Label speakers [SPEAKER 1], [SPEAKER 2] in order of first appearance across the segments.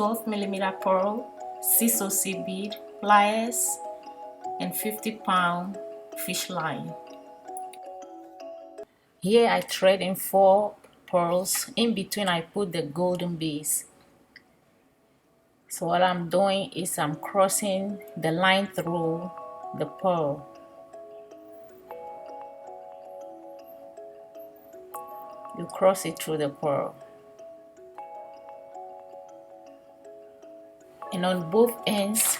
[SPEAKER 1] 12mm pearl, 6OC bead, pliers, and 50-pound fish line. Here I thread in 4 pearls. In between I put the golden beads. So what I'm doing is I'm crossing the line through the pearl. You cross it through the pearl. And on both ends,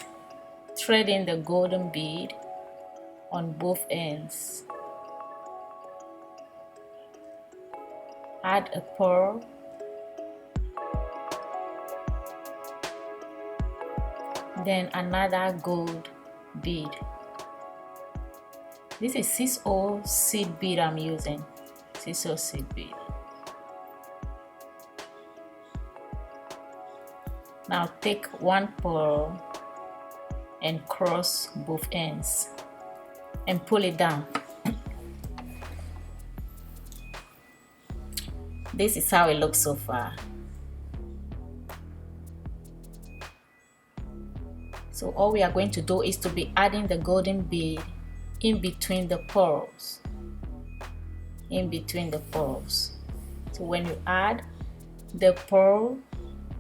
[SPEAKER 1] thread in the golden bead on both ends. Add a pearl. Then another gold bead. This is 6OC bead I'm using. 6OC bead. Now take one pearl and cross both ends and pull it down. This is how it looks so far. So all we are going to do is to be adding the golden bead in between the pearls. In between the pearls. So when you add the pearl,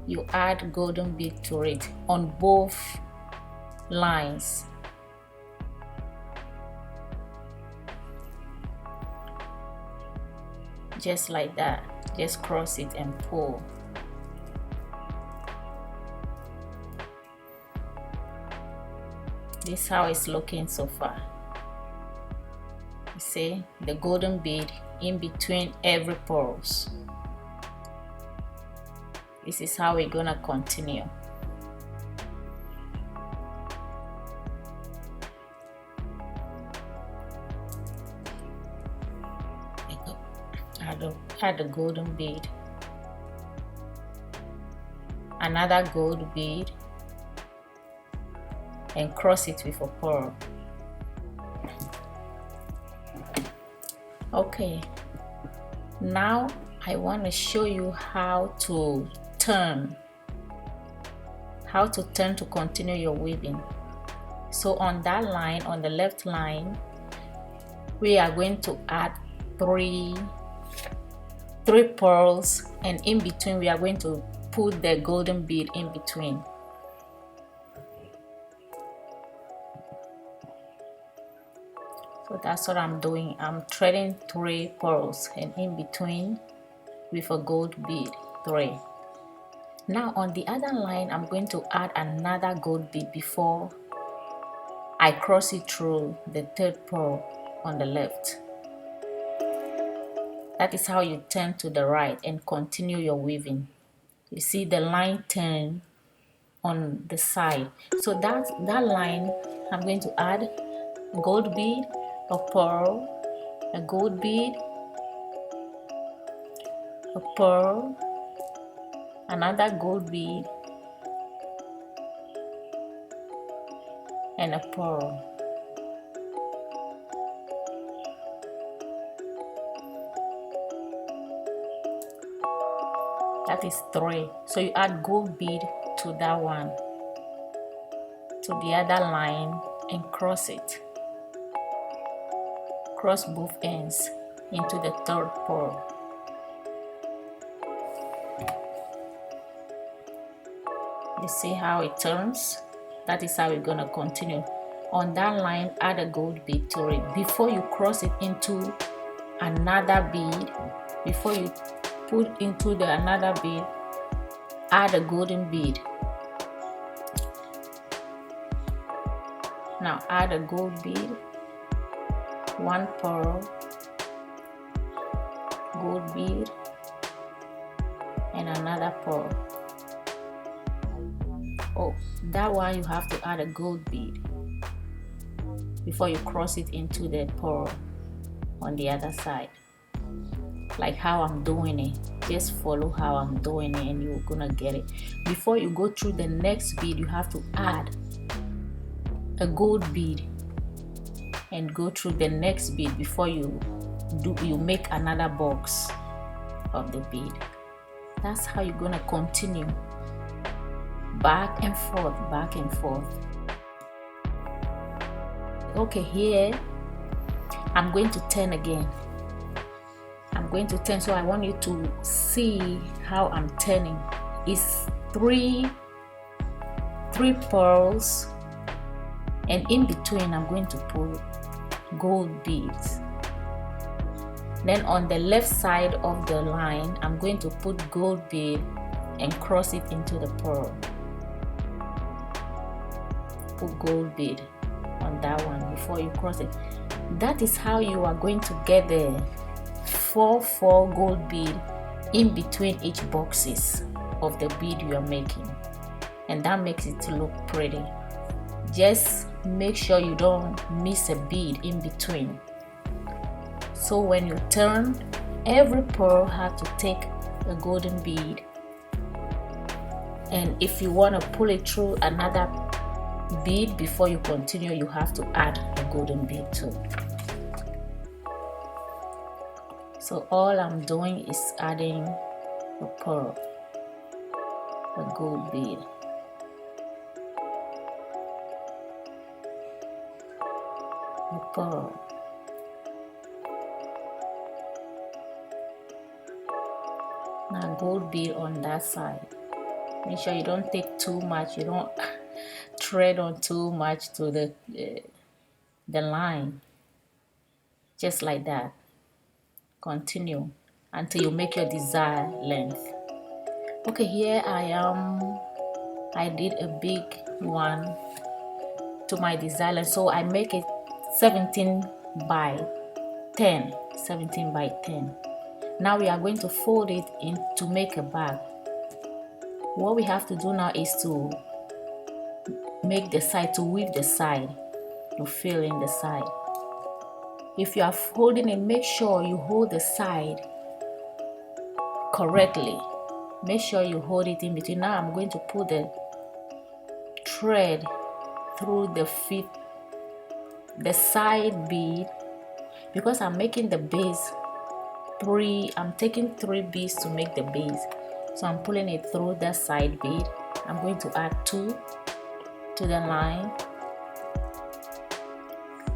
[SPEAKER 1] you add golden bead to it on both lines. Just like that. Just cross it and pull. This is how it's looking so far. You see the golden bead in between every pearls. This is how we're gonna continue. Add the golden bead, another gold bead, and cross it with a pearl. Okay, now I want to show you how to turn to continue your weaving. So on that line, on the left line, we are going to add three pearls, and in between we are going to put the golden bead in between. So that's what I'm doing. I'm threading 3 pearls and in between with a gold bead, 3. Now on the other line, I'm going to add another gold bead before I cross it through the 3rd pearl on the left. That is how you turn to the right and continue your weaving. You see the line turn on the side. So that line, I'm going to add a gold bead, a pearl, a gold bead, a pearl, another gold bead, and a pearl. That is 3. So you add gold bead to that one, to the other line, and cross it. Cross both ends into the 3rd pearl. You see how it turns? That is how we're gonna continue. On that line, add a gold bead to it. Before you cross it into another bead, before you put into the another bead, add a golden bead. Now add a gold bead, 1 pearl, gold bead, and another pearl. Oh, that one you have to add a gold bead before you cross it into the pearl on the other side. Like how I'm doing it, just follow how I'm doing it and you're gonna get it. Before you go through the next bead, you have to add a gold bead and go through the next bead before you make another box of the bead. That's how you're gonna continue. back and forth, back and forth. Okay, here I'm going to turn again. I'm going to turn, so I want you to see how I'm turning. It's three pearls, and in between I'm going to put gold beads. Then on the left side of the line, I'm going to put gold bead and cross it into the pearl. Put gold bead on that one before you cross it. That is how you are going to get the 4 gold bead in between each boxes of the bead you are making, and that makes it look pretty. Just make sure you don't miss a bead in between. So when you turn, every pearl has to take a golden bead, and if you want to pull it through another bead before you continue, you have to add a golden bead too. So all I'm doing is adding a pearl, a gold bead. A pearl. Now gold bead on that side. Make sure you don't take too much, you don't thread on too much to the line. Just like that. Continue until you make your desired length. Okay, here I did a big one to my desired length, so I make it 17 by 10. 17 by 10. Now we are going to fold it in to make a bag. What we have to do now is to make the side, to weave the side, to fill in the side. If you are holding it, make sure you hold the side correctly. Make sure you hold it in between. Now I'm going to put the thread through the side bead, because I'm making the base I'm taking 3 beads to make the base. So I'm pulling it through the side bead. I'm going to add 2 to the line,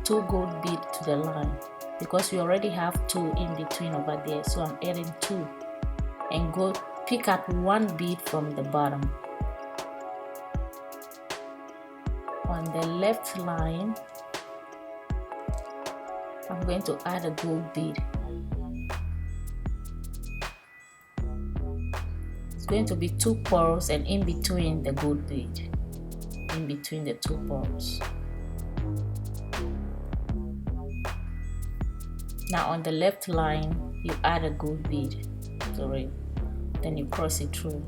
[SPEAKER 1] 2 gold bead to the line, because we already have 2 in between over there. So I'm adding 2 and go pick up 1 bead from the bottom. On the left line, I'm going to add a gold bead. It's going to be 2 pearls, and in between the gold bead, in between the 2 pearls. Now on the left line, you add a gold bead, then you cross it through.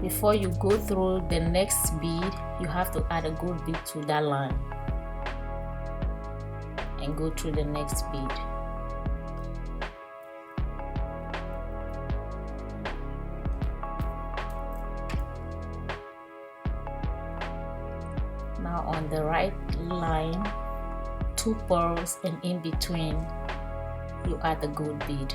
[SPEAKER 1] Before you go through the next bead, you have to add a gold bead to that line and go through the next bead. Now on the right line, 2 pearls, and in between you add the gold bead.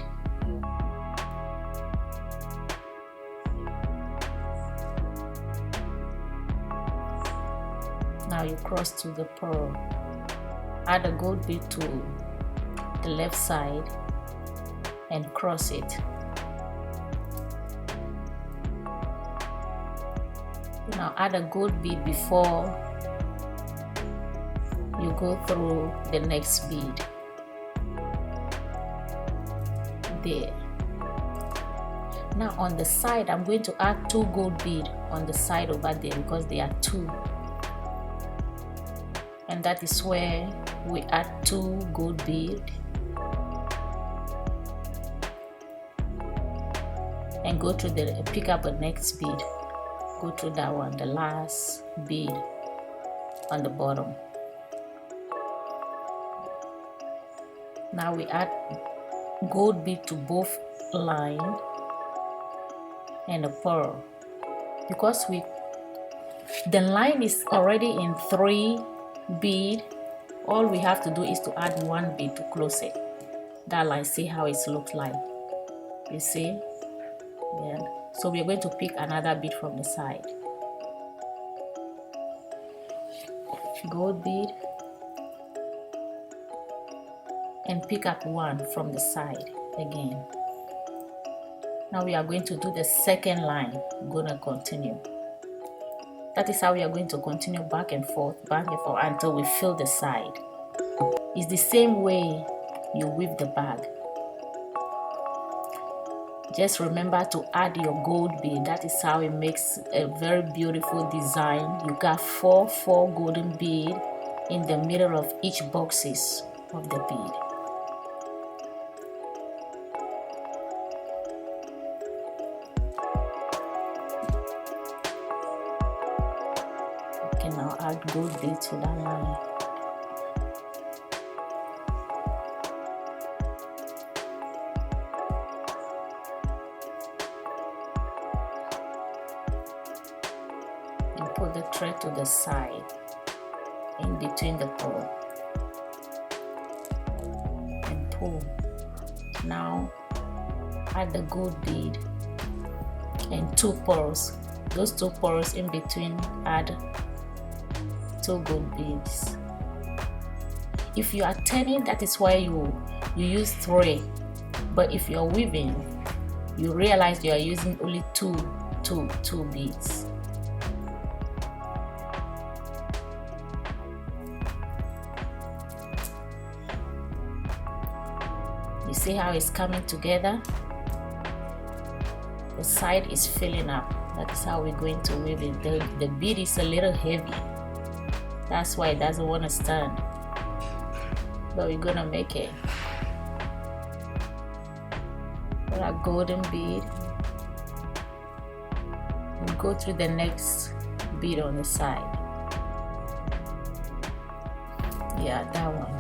[SPEAKER 1] Now you cross to the pearl, add a gold bead to the left side and cross it. Now add a gold bead before you go through the next bead. There. Now on the side, I'm going to add 2 gold bead on the side over there, because there are 2, and that is where we add 2 gold bead and go to the pick up the next bead, go to that one, the last bead on the bottom. Now we add gold bead to both line and a pearl, because the line is already in 3 bead. All we have to do is to add 1 bead to close it. That line, see how it looks like, you see? Yeah. So we are going to pick another bead from the side. Gold bead, and pick up one from the side again. Now we are going to do the second line. We're gonna continue. That is how we are going to continue back and forth until we fill the side. It's the same way you weave the bag. Just remember to add your gold bead. That is how it makes a very beautiful design. You got four golden bead in the middle of each boxes of the bead. Okay, now add gold bead to that line. And put the thread to the side, in between the pearl, and pull. Now add the gold bead and two pearls. Those two pearls in between, add two gold beads. If you are turning, that is why you use three, but if you are weaving, you realize you are using only two beads. You see how it's coming together? The side is filling up. That is how we're going to weave it. The bead is a little heavy. That's why it doesn't want to stand. But we're gonna make it. Put a golden bead. And go through the next bead on the side. Yeah, that one.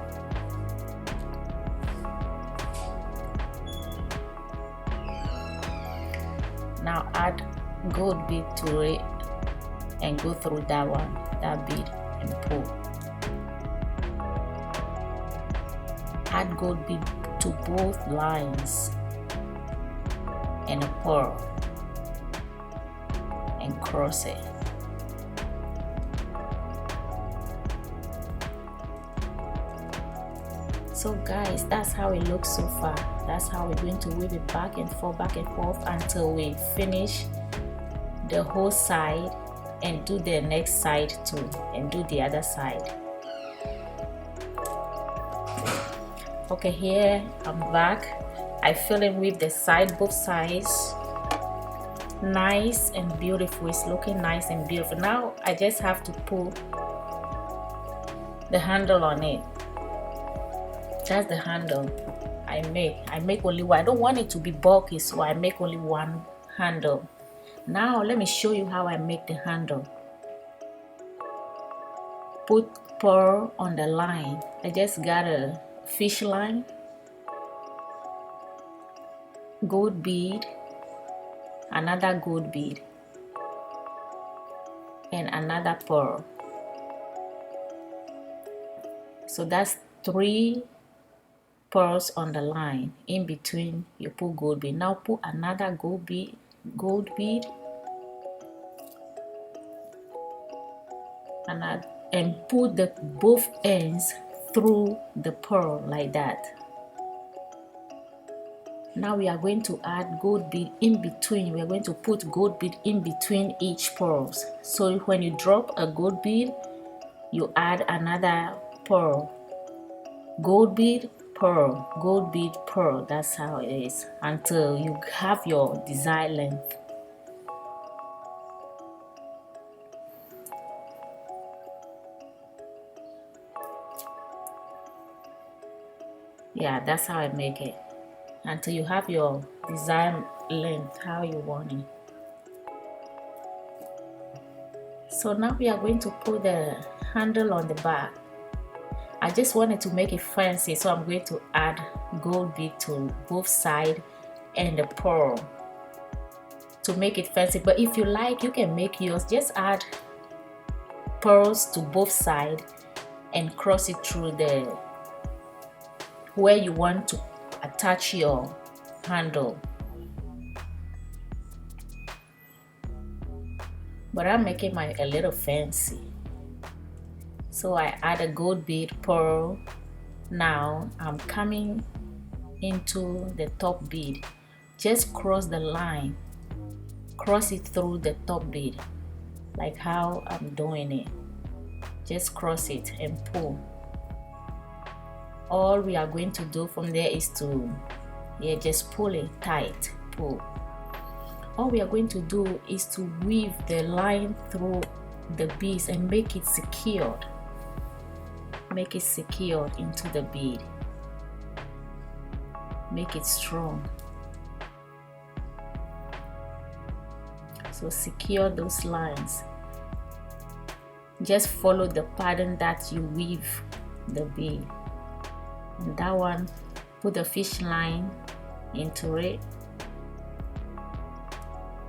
[SPEAKER 1] Now add gold bead to it and go through that one, that bead, and pull. Add gold bead to both lines and a pearl and cross it. So guys, that's how it looks so far. That's how we're going to weave it back and forth until we finish the whole side and do the next side too, and do the other side. Okay, here I'm back. I fill in with the side, both sides. Nice and beautiful. It's looking nice and beautiful. Now I just have to pull the handle on it. That's the handle I make only one. I don't want it to be bulky, so I make only one handle. Now let me show you how I make the handle. Put pearl on the line. I just got a fish line, gold bead, another gold bead, and another pearl. So that's 3 pearls on the line. In between you put gold bead. Now put another gold bead, and put the both ends through the pearl like that. Now we are going to add gold bead in between. We are going to put gold bead in between each pearls. So when you drop a gold bead, you add another pearl. Gold bead, pearl, gold bead, pearl. That's how it is until you have your desired length. Yeah, that's how I make it until you have your desired length, how you want it. So now we are going to put the handle on the back. I just wanted to make it fancy, so I'm going to add gold bead to both sides and the pearl to make it fancy. But if you like, you can make yours. Just add pearls to both sides and cross it through the where you want to attach your handle. but I'm making mine a little fancy. So I add a gold bead pearl. Now I'm coming into the top bead. Just cross the line, cross it through the top bead, like how I'm doing it. Just cross it and pull. All we are going to do from there is to just pull it tight, pull. All we are going to do is to weave the line through the beads and make it secured. Make it secured into the bead. Make it strong. So secure those lines. Just follow the pattern that you weave the bead. And that one, put the fish line into it.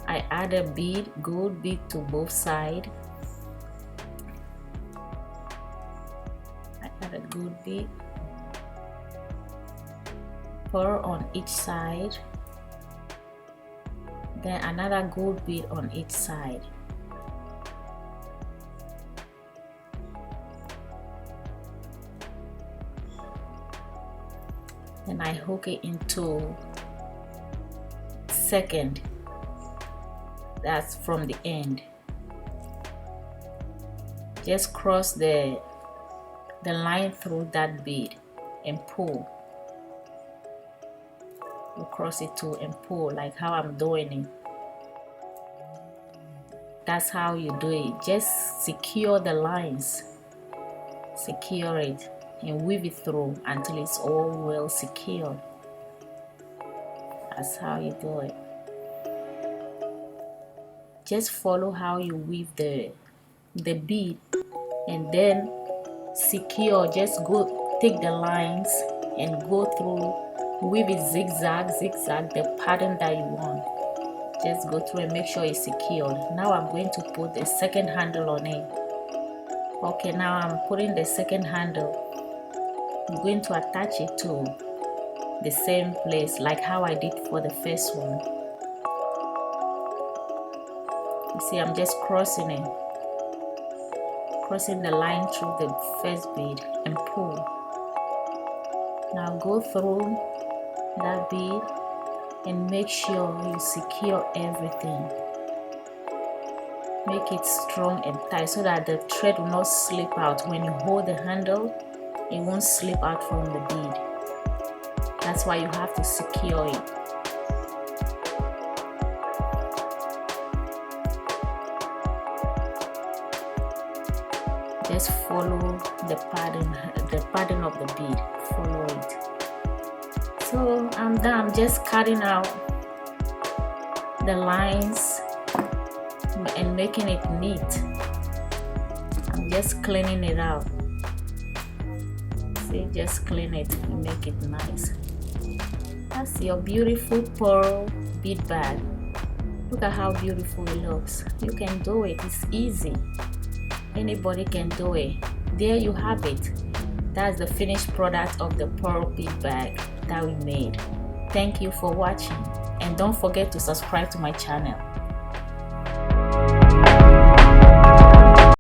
[SPEAKER 1] I add a bead, gold bead to both sides. I add a gold bead, pearl on each side, then another gold bead on each side. Then I hook it into second. That's from the end. Just cross the line through that bead and pull. You cross it too and pull, like how I'm doing it. That's how you do it. Just secure the lines. Secure it and weave it through until it's all well secured. That's how you do it. Just follow how you weave the bead and then secure. Just go take the lines and go through, weave it zigzag, the pattern that you want. Just go through and make sure it's secured. Now I'm going to put the second handle on it. Okay, now I'm putting the second handle. I'm going to attach it to the same place like how I did for the first one. You see, I'm just crossing it, crossing the line through the first bead and pull. Now go through that bead and make sure you secure everything. Make it strong and tight so that the thread will not slip out. When you hold the handle, it won't slip out from the bead. That's why you have to secure it. Just follow the pattern of the bead. Follow it. So I'm done. I'm just cutting out the lines and making it neat. I'm just cleaning it out. See, just clean it and make it nice. That's your beautiful pearl bead bag. Look at how beautiful it looks. You can do it. It's easy. Anybody can do it. There you have it. That's the finished product of the pearl bead bag that we made. Thank you for watching, and don't forget to subscribe to my channel.